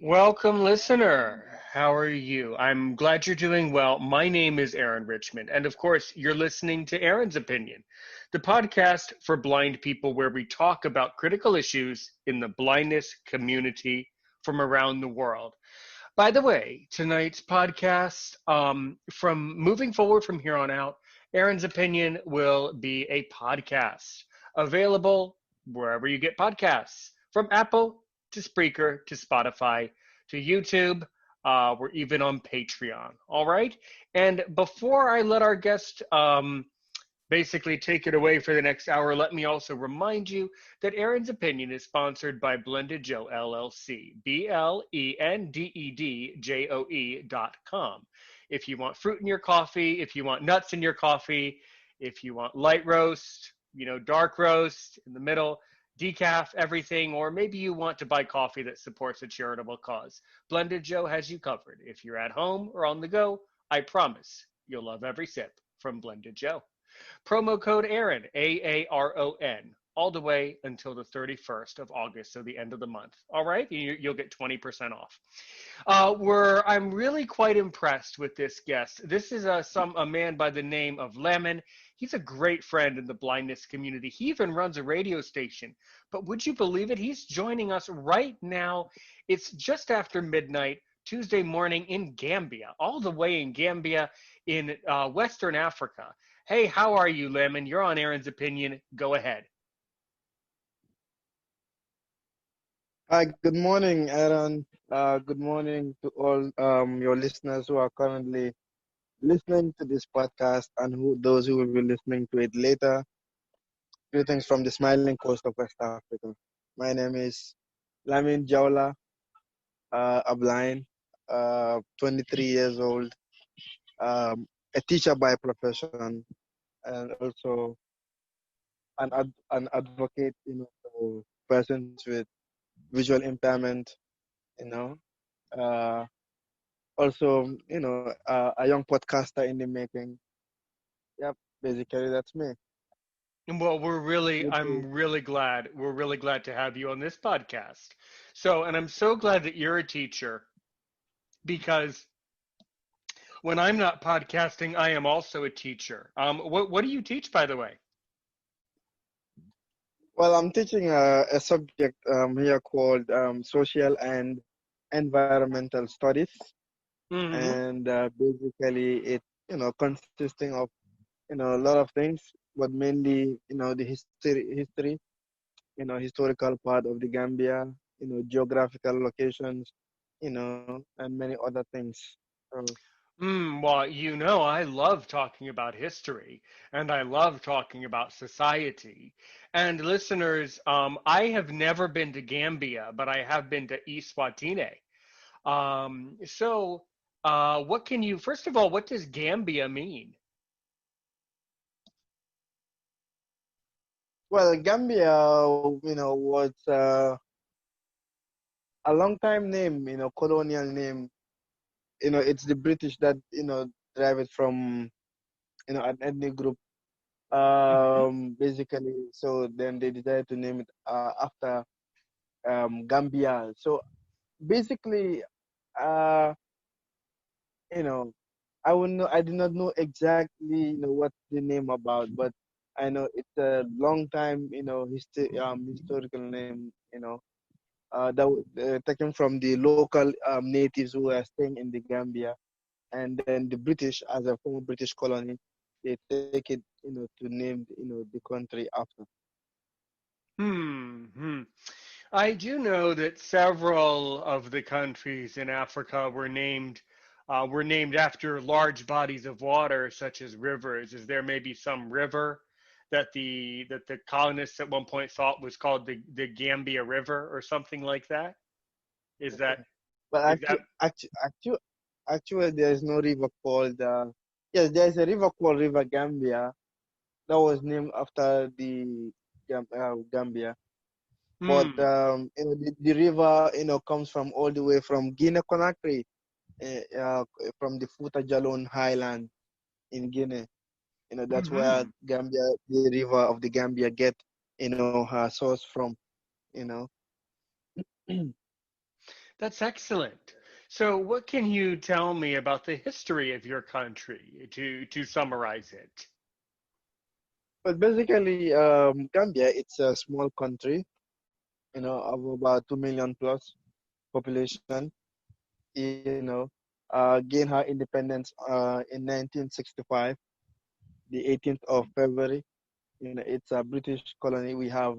Welcome, listener. How are you? I'm glad you're doing well. My name is Aaron Richmond, and of course, you're listening to Aaron's Opinion, the podcast for blind people where we talk about critical issues in the blindness community from around the world. By the way, tonight's podcast, from moving forward from here on out, Aaron's Opinion will be a podcast available wherever you get podcasts, from Apple to Spreaker to Spotify to YouTube. We're even on Patreon. All right. And before I let our guest basically take it away for the next hour, let me also remind you that Aaron's Opinion is sponsored by Blended Joe LLC, BLENDEDJOE.com. If you want fruit in your coffee, if you want nuts in your coffee, if you want light roast, dark roast in the middle, decaf, everything, or maybe you want to buy coffee that supports a charitable cause, Blended Joe has you covered. If you're at home or on the go, I promise you'll love every sip from Blended Joe. Promo code Aaron, AARON, all the way until the 31st of August, so the end of the month. All right, you'll get 20% off. I'm really quite impressed with this guest. This is a man by the name of Lamin. He's a great friend in the blindness community. He even runs a radio station. But would you believe it? He's joining us right now. It's just after midnight, Tuesday morning in Gambia, all the way in Gambia in Western Africa. Hey, how are you, Lamin? You're on Aaron's Opinion. Go ahead. Hi, good morning, Aaron. Good morning to all your listeners who are currently listening to this podcast and those who will be listening to it later. Greetings from the smiling coast of West Africa. My name is Lamin Jawla, a blind, 23 years old, a teacher by profession, and also an advocate, for persons with visual impairment, you know. Uh, Also, a young podcaster in the making. Yep, basically that's me. Well, You too. we're really glad to have you on this podcast. So, and I'm so glad that you're a teacher because when I'm not podcasting, I am also a teacher. What do you teach, by the way? Well, I'm teaching a subject here called social and environmental studies, Mm-hmm. and basically it consisting of a lot of things, but mainly the history, historical part of the Gambia, geographical locations, and many other things. So, Well, I love talking about history and I love talking about society. And listeners, I have never been to Gambia, but I have been to Eswatini. First of all, what does Gambia mean? well, Gambia, was a long time name, colonial name. It's the British that, drive it from, an ethnic group. Hmm. Basically, so then they decided to name it after Gambia. So basically, uh, you know, I do not know exactly, what the name about, but I know it's a long time, historical name, taken from the local natives who were staying in the Gambia, and then the British, as a former British colony, they take it, to name, the country after. Hmm. I do know that several of the countries in Africa were named after large bodies of water, such as rivers. Is there maybe some river that the colonists at one point thought was called the Gambia River or something like that? Is that But is that actually, there is no river called. Yes, there is a river called River Gambia that was named after the Gambia. But hmm. the river, comes from all the way from Guinea Conakry, from the Futa Jalon Highland in Guinea. That's where Hmm. Gambia, the river of the Gambia, get her source from. You know. That's excellent. So, what can you tell me about the history of your country to summarize it? But basically, Gambia, it's a small country, of about 2 million plus population. You know, gained her independence in 1965, the 18th of February. It's a British colony. We have,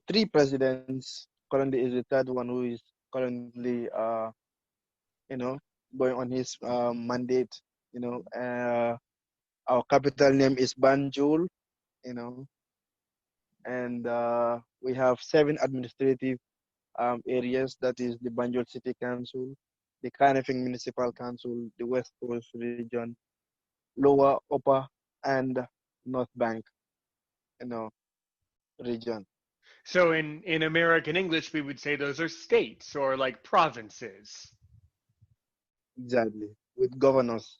three presidents. Currently is the third one who is currently, you know, going on his mandate. Our capital name is Banjul. You know, and we have seven administrative areas. That is the Banjul City Council, the Kanifing Municipal Council, the West Coast Region, Lower, Upper, and North Bank, you know, region. So, in American English, we would say those are states or like provinces. Exactly. With governors,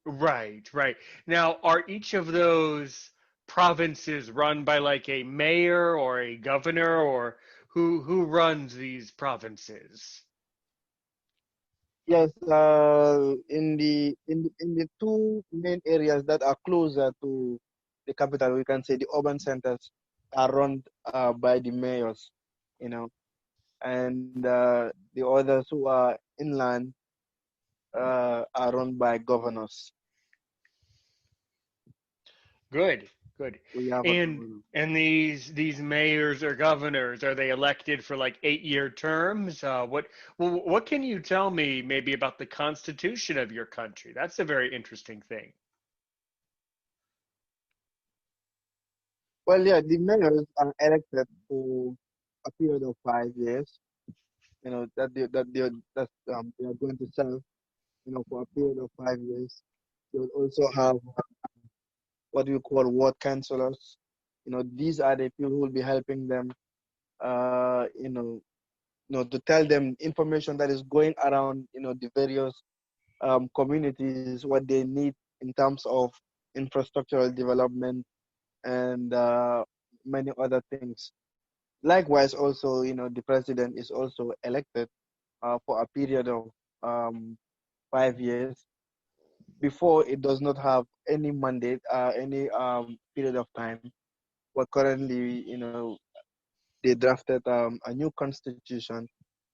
Right, right. Now, are each of those provinces run by like a mayor or a governor, or who runs these provinces? yes, in the two main areas that are closer to the capital, we can say the urban centers are run by the mayors, you know, and the others who are inland are run by governors. Good, good. We have a And governor. and these mayors or governors, are they elected for like 8-year terms? What can you tell me maybe about the constitution of your country? That's a very interesting thing. Well, yeah, the mayors are elected for a period of 5 years. They are going to serve, for a period of 5 years. They will also have what we call ward councillors. These are the people who will be helping them, uh, you know, to tell them information that is going around, the various communities, what they need in terms of infrastructural development and many other things. Likewise, also, the president is also elected for a period of um, 5 years. Before, it does not have any mandate, any period of time. But currently, they drafted a new constitution,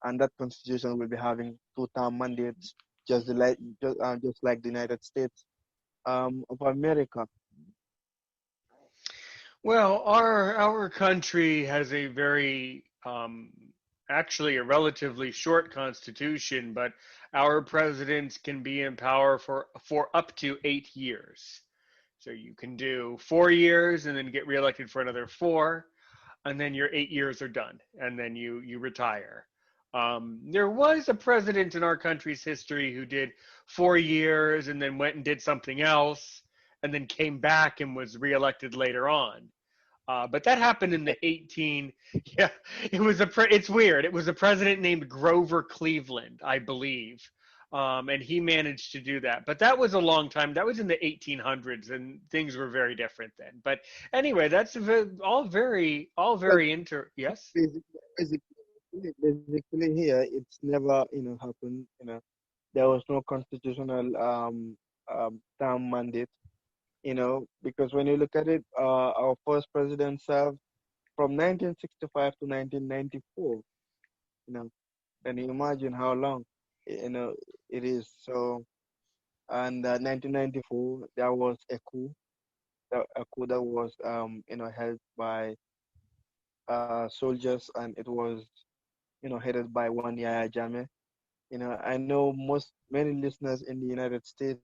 and that constitution will be having two-term mandates, just like the United States of America. Well, our country has a very actually a relatively short constitution, but our presidents can be in power for up to 8 years. So you can do 4 years and then get reelected for another four, and then your 8 years are done, and then you retire. There was a president in our country's history who did 4 years and then went and did something else, and then came back and was reelected later on. But that happened in the 18. Yeah, it's weird. It was a president named Grover Cleveland, I believe, and he managed to do that. But that was a long time. That was in the 1800s, and things were very different then. But anyway, that's all very Yes. Basically, here it's never happened. There was no constitutional term mandate. Because when you look at it, our first president served from 1965 to 1994. You know, can you imagine how long it is? So, and 1994 there was a coup that was held by soldiers, and it was headed by one Yahya Jammeh. I know many listeners in the United States,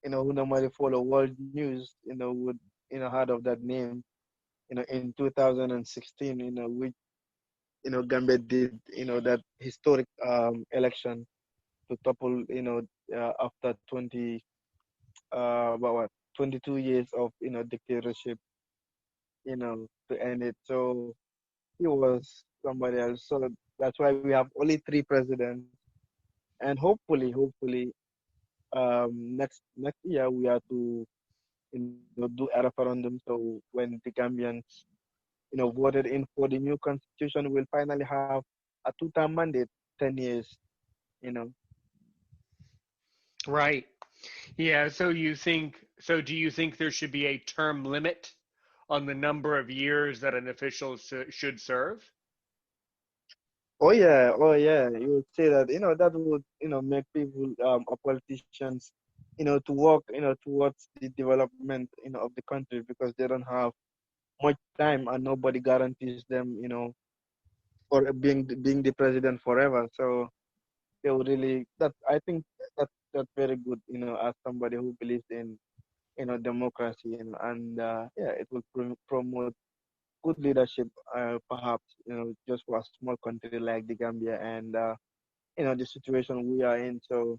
who normally follow world news, would heard of that name. In 2016, which Gambia did, that historic election to topple, after 22 years of dictatorship, to end it. So he was somebody else. So that's why we have only three presidents, and hopefully, next year we are to do a referendum. So when the Gambians voted in for the new constitution, we'll finally have a a two-term mandate, 10 years. You know. Right. Yeah. Do you think there should be a term limit on the number of years that an official should serve? Oh yeah. You would say that, that would, make people, or politicians, to work, towards the development, of the country, because they don't have much time and nobody guarantees them, for being the president forever. So they would really that I think that's very good, as somebody who believes in, democracy, and yeah, it will promote good leadership, perhaps, just for a small country like the Gambia, and the situation we are in. So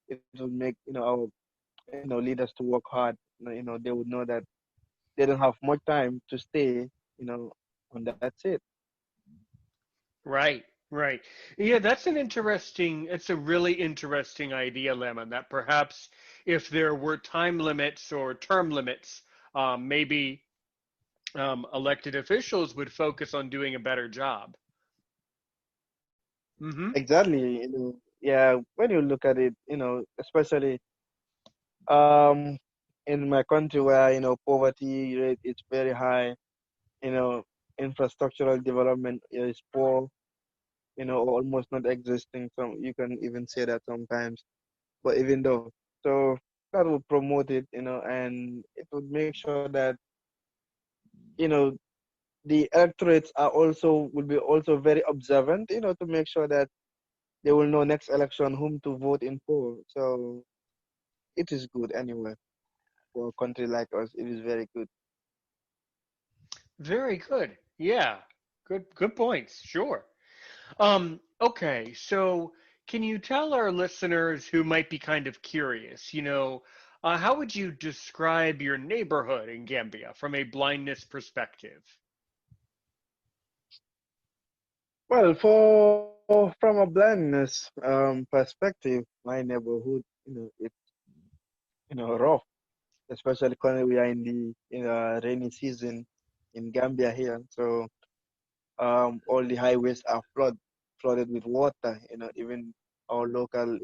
it will make, our, leaders to work hard. They would know that they don't have much time to stay, and that's it. Right, right. Yeah, it's a really interesting idea, Lemon, that perhaps if there were time limits or term limits, maybe elected officials would focus on doing a better job. Hmm. Exactly. Yeah, when you look at it, especially um in my country where, poverty rate is very high, you know, infrastructural development is poor, almost not existing. So you can even say that sometimes. But even though, so that would promote it, and it would make sure that, you know, the electorates are also will be also very observant, to make sure that they will know next election whom to vote in for. So it is good anyway for a country like us. It is very good. Very good. Yeah, good points. Sure. Okay, so can you tell our listeners who might be kind of curious, how would you describe your neighborhood in Gambia from a blindness perspective? Well, from a blindness perspective, my neighborhood, it's rough, especially currently we are in the rainy season in Gambia here. So all the highways are flooded with water. Even our local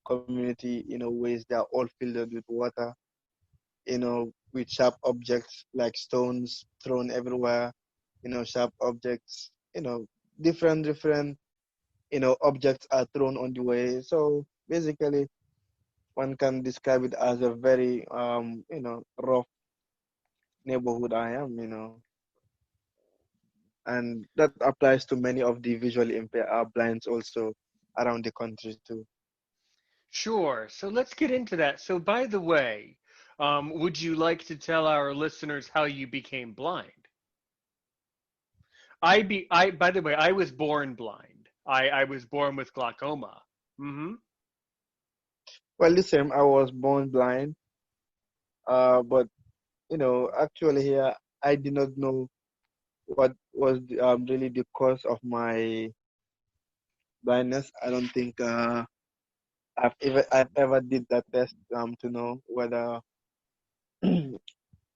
community ways, they are all filled with water. With sharp objects like stones thrown everywhere. Sharp objects. Different objects are thrown on the way. So basically, one can describe it as a very rough neighborhood I am. And that applies to many of the visually impaired blinds also around the country too. Sure. So let's get into that. So, by the way, would you like to tell our listeners how you became blind? By the way, I was born blind. I was born with glaucoma. Hmm. Well, listen, I was born blind, but actually here I did not know what was really the cause of my blindness. I don't think I've ever did that test to know whether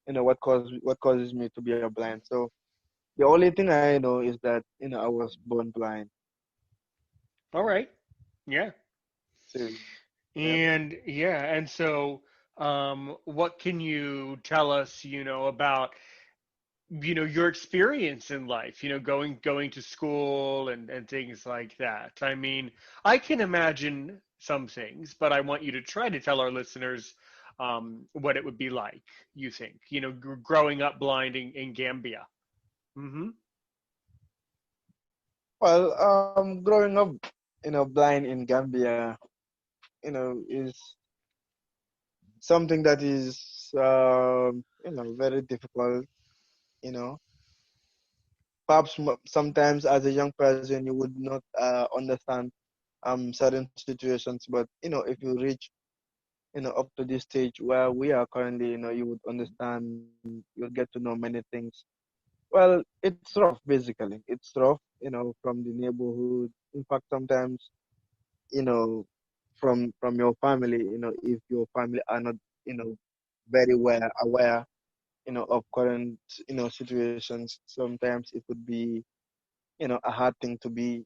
what causes me to be a blind. So the only thing I know is that I was born blind. All right. Yeah. So yeah. And so, what can you tell us, about your experience in life, going to school and things like that. I mean, I can imagine some things, but I want you to try to tell our listeners what it would be like, you think, growing up blind in Gambia. Hmm. Well, growing up, blind in Gambia, is something that is, very difficult. You know, perhaps sometimes as a young person you would not understand certain situations, but if you reach up to this stage where we are currently, you would understand, you'll get to know many things. Well, it's rough basically. It's rough, from the neighborhood. In fact, sometimes, from your family, if your family are not, very well aware, of current, situations, sometimes it would be, a hard thing to be